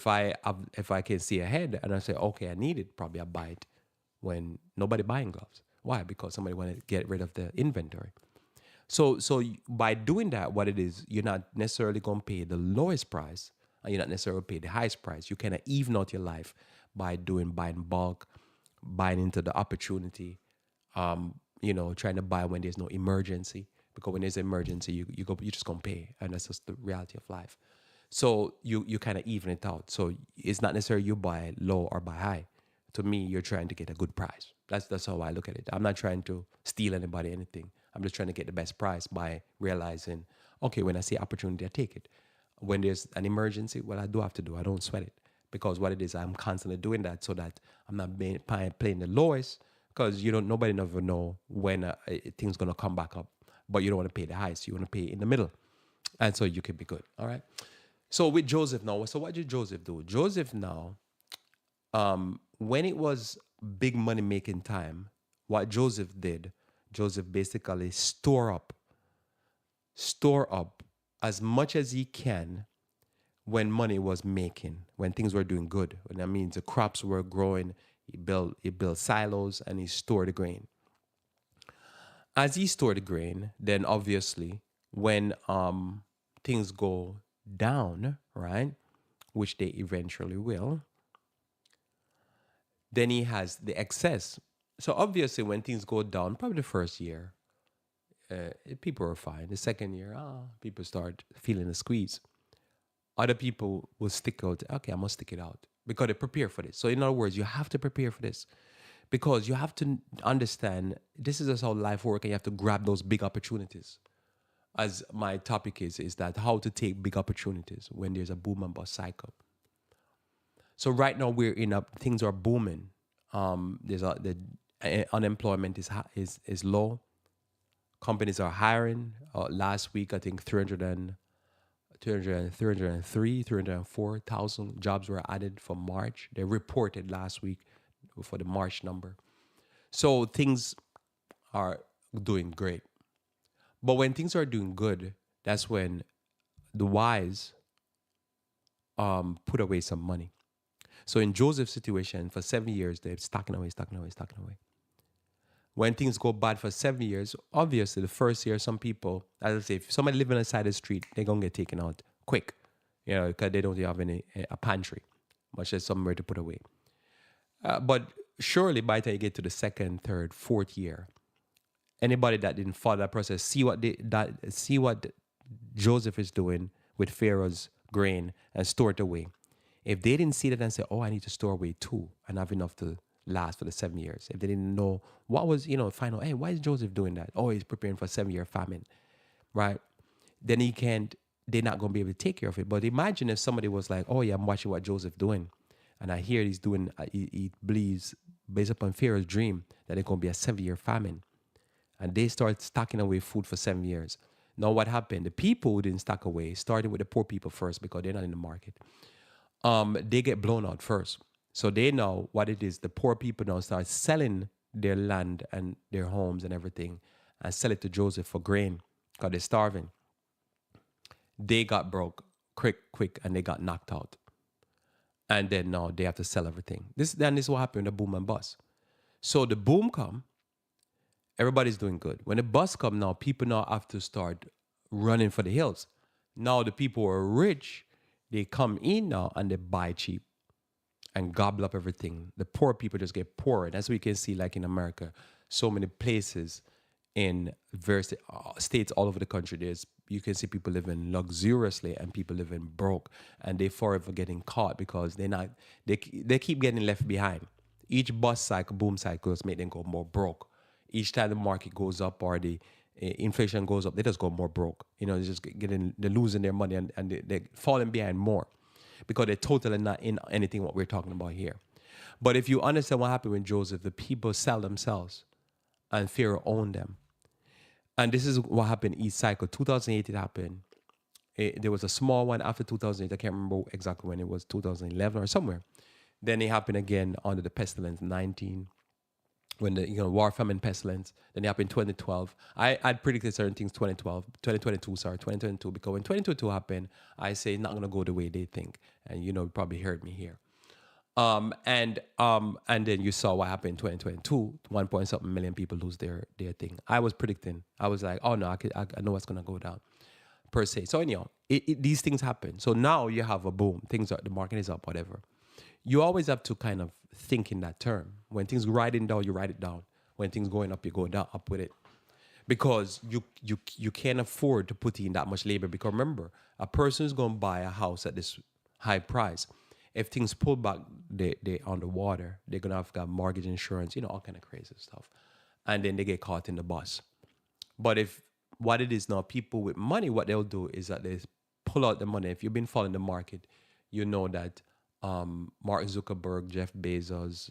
I can see ahead and I say, okay, I need it, probably I buy it when nobody buying gloves. Why? Because somebody want to get rid of the inventory. So by doing that, what it is, you're not necessarily going to pay the lowest price, and you're not necessarily pay the highest price. You kind of even out your life by buying bulk, buying into the opportunity, trying to buy when there's no emergency. Because when there's an emergency, you're just gonna pay, and that's just the reality of life. So you kind of even it out. So it's not necessarily you buy low or buy high. To me, you're trying to get a good price. That's how I look at it. I'm not trying to steal anybody anything. I'm just trying to get the best price by realizing, okay, when I see opportunity, I take it. When there's an emergency, what I do have to do, I don't sweat it. Because what it is, I'm constantly doing that so that I'm not playing the lowest, because nobody never know when things gonna come back up. But you don't want to pay the highest. You want to pay in the middle, and so you can be good. All right. So with Joseph now, so what did Joseph do? Joseph now, when it was big money making time, what Joseph did, Joseph basically store up as much as he can when money was making, when things were doing good. When that means the crops were growing, he built silos and he stored the grain. As he stored the grain, then obviously when things go down, right, which they eventually will, then he has the excess. So obviously when things go down, probably the first year, people are fine. The second year, people start feeling the squeeze. Other people will stick out. Okay, I must stick it out because they prepare for this. So in other words, you have to prepare for this because you have to understand this is just how life works, and you have to grab those big opportunities. As my topic is that how to take big opportunities when there's a boom and bust cycle. So right now things are booming. The unemployment is low. Companies are hiring. Last week, I think 304,000 jobs were added for March. They reported last week for the March number. So things are doing great. But when things are doing good, that's when the wise put away some money. So in Joseph's situation, for 7 years, they're stacking away. When things go bad for 7 years, obviously the first year, some people, as I say, if somebody living on the side of the street, they're going to get taken out quick, because they don't have a pantry, much as somewhere to put away. But surely by the time you get to the second, third, fourth year, anybody that didn't follow that process, see what Joseph is doing with Pharaoh's grain and store it away. If they didn't see that and say, oh, I need to store away too and have enough to last for the 7 years. If they didn't know what was, find out, hey, why is Joseph doing that? Oh, he's preparing for a 7-year famine, right? Then they're not going to be able to take care of it. But imagine if somebody was like, oh yeah, I'm watching what Joseph doing. And I hear he's doing, he believes based upon Pharaoh's dream that it's going to be a 7-year famine. And they start stocking away food for 7 years. Now what happened? The people who didn't stock away, starting with the poor people first because they're not in the market, they get blown out first. So they know what it is. The poor people now start selling their land and their homes and everything and sell it to Joseph for grain because they're starving. They got broke quick, and they got knocked out. And then now they have to sell everything. This is what happened in the boom and bust. So the boom come, everybody's doing good. When the bust come now, people now have to start running for the hills. Now the people who are rich, they come in now and they buy cheap and gobble up everything. The poor people just get poorer. That's what you can see, like in America, so many places in various states all over the country. You can see people living luxuriously and people living broke, and they forever getting caught because they keep getting left behind. Each bust cycle, boom cycles make them go more broke. Each time the market goes up or the inflation goes up, they just go more broke. They're losing their money and they're falling behind more because they're totally not in anything what we're talking about here. But if you understand what happened with Joseph, the people sell themselves and Pharaoh owned them. And this is what happened each cycle. 2008 it happened. There was a small one after 2008. I can't remember exactly when it was, 2011 or somewhere. Then it happened again under the pestilence, 19, when the war, famine, pestilence. Then it happened 2012. I'd predicted certain things 2012, 2022, sorry, 2022, because when 2022 happened, I say it's not gonna go the way they think. And you probably heard me here. And then you saw what happened in 2022. 1 point something million people lose their thing. I was predicting. I was like, oh no, I know what's gonna go down, per se. So anyhow, these things happen. So now you have a boom. Things are, the market is up, whatever. You always have to kind of think in that term. When things riding down, you write it down. When things going up, you go down up with it, because you can't afford to put in that much labor. Because remember, a person is going to buy a house at this high price. If things pull back, they underwater. They're gonna have got mortgage insurance, all kind of crazy stuff, and then they get caught in the bus. But if what it is now, people with money, what they'll do is that they pull out the money. If you've been following the market, you know that Mark Zuckerberg, Jeff Bezos,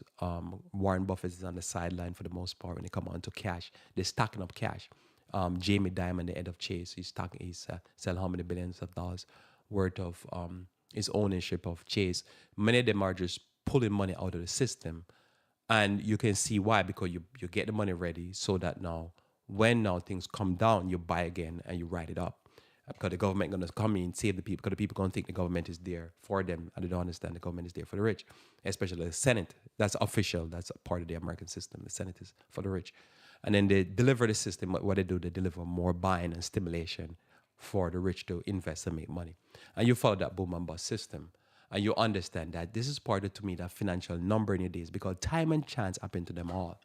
Warren Buffett is on the sideline for the most part when they come on to cash. They're stacking up cash. Jamie Dimon, the head of Chase, he's selling how many billions of dollars worth of his ownership of Chase. Many of them are just pulling money out of the system. And you can see why, because you get the money ready so that when things come down, you buy again and you write it up. Because the government going to come in and save the people, because the people going to think the government is there for them, and they don't understand the government is there for the rich, especially the Senate. That's official. That's a part of the American system. The Senate is for the rich. And then they deliver the system. What they do, they deliver more buying and stimulation for the rich to invest and make money. And you follow that boom and bust system. And you understand that this is part of, to me, that financial number in your days, because time and chance happen to them all.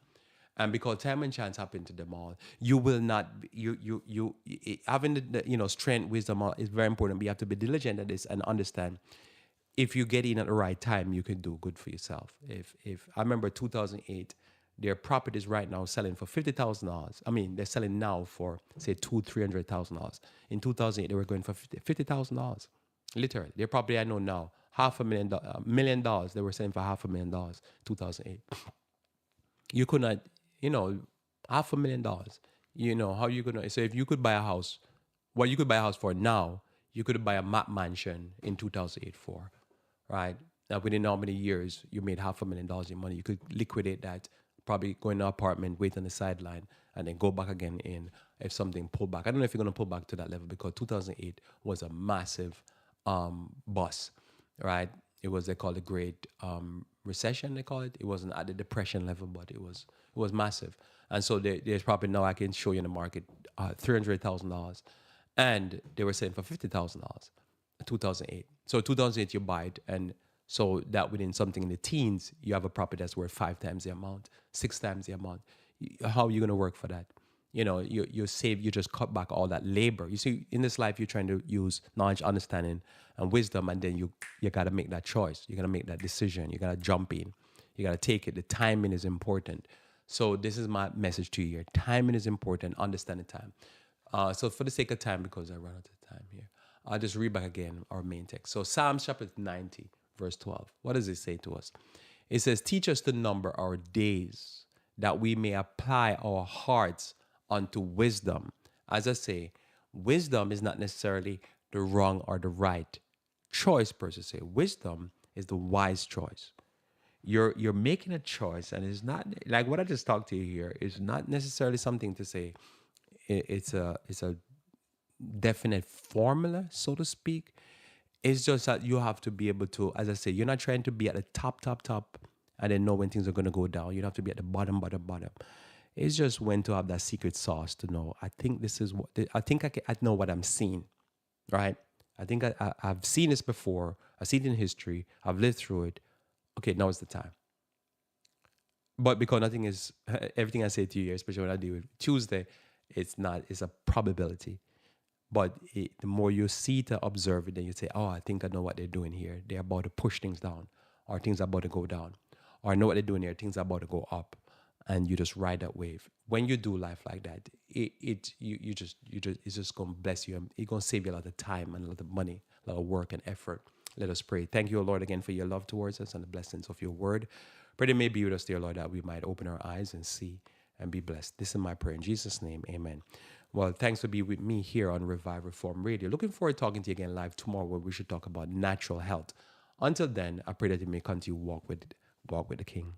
And because time and chance happen to them all, you will not, having the strength, wisdom is very important. But you have to be diligent at this and understand, if you get in at the right time, you can do good for yourself. If I remember 2008, their properties right now selling for $50,000. I mean, they're selling now for say $200,000-$300,000. In 2008, they were going for $50,000. Literally, their property I know now, $500,000, $1 million. They were selling for $500,000. 2008. You could not, $500,000. How you gonna? So if you could buy a house, what you could buy a house for now, you could buy a map mansion in 2008 for, right? Now within how many years you made $500,000 in money, you could liquidate that, probably go in an apartment, wait on the sideline, and then go back again in if something pull back. I don't know if you're gonna pull back to that level, because 2008 was a massive bust, right? It was, they call it Great Recession. They call it. It wasn't at the depression level, but it was massive. And so there's probably now, I can show you in the market, $300,000, and they were selling for $50,000. 2008. So 2008 you buy it, and so that within something in the teens, you have a property that's worth 5 times the amount, 6 times the amount. How are you going to work for that? You save, you just cut back all that labor. You see, in this life, you're trying to use knowledge, understanding, and wisdom, and then you got to make that choice. You got to make that decision. You got to jump in. You got to take it. The timing is important. So this is my message to you here. Timing is important. Understand the time. So for the sake of time, because I run out of time here, I'll just read back again our main text. So Psalms chapter 90, verse 12. What does it say to us? It says, teach us to number our days, that we may apply our hearts unto wisdom. As I say, wisdom is not necessarily the wrong or the right choice per se. Wisdom is the wise choice. You're making a choice, and it's not like what I just talked to you here is not necessarily something to say it's a definite formula, so to speak. It's just that you have to be able to, as I say, you're not trying to be at the top, and then know when things are going to go down. You have to be at the bottom. It's just when to have that secret sauce to know, I think this is what, I think I know what I'm seeing, right? I think I've seen this before. I've seen it in history. I've lived through it. Okay, now is the time. But because nothing is, everything I say to you, especially when I do it Tuesday, it's a probability. But the more you see to observe it, then you say, oh, I think I know what they're doing here. They're about to push things down, or things are about to go down. Or I know what they're doing here, things are about to go up. And you just ride that wave. When you do life like that, it's just gonna bless you. It's gonna save you a lot of time and a lot of money, a a lot of work and effort. Let us pray. Thank you, O Lord, again for your love towards us and the blessings of your word. Pray that may be with us, dear Lord, that we might open our eyes and see and be blessed. This is my prayer in Jesus' name. Amen. Well, thanks for being with me here on Revive Reform Radio. Looking forward to talking to you again live tomorrow, where we should talk about natural health. Until then, I pray that you may continue walk with the King.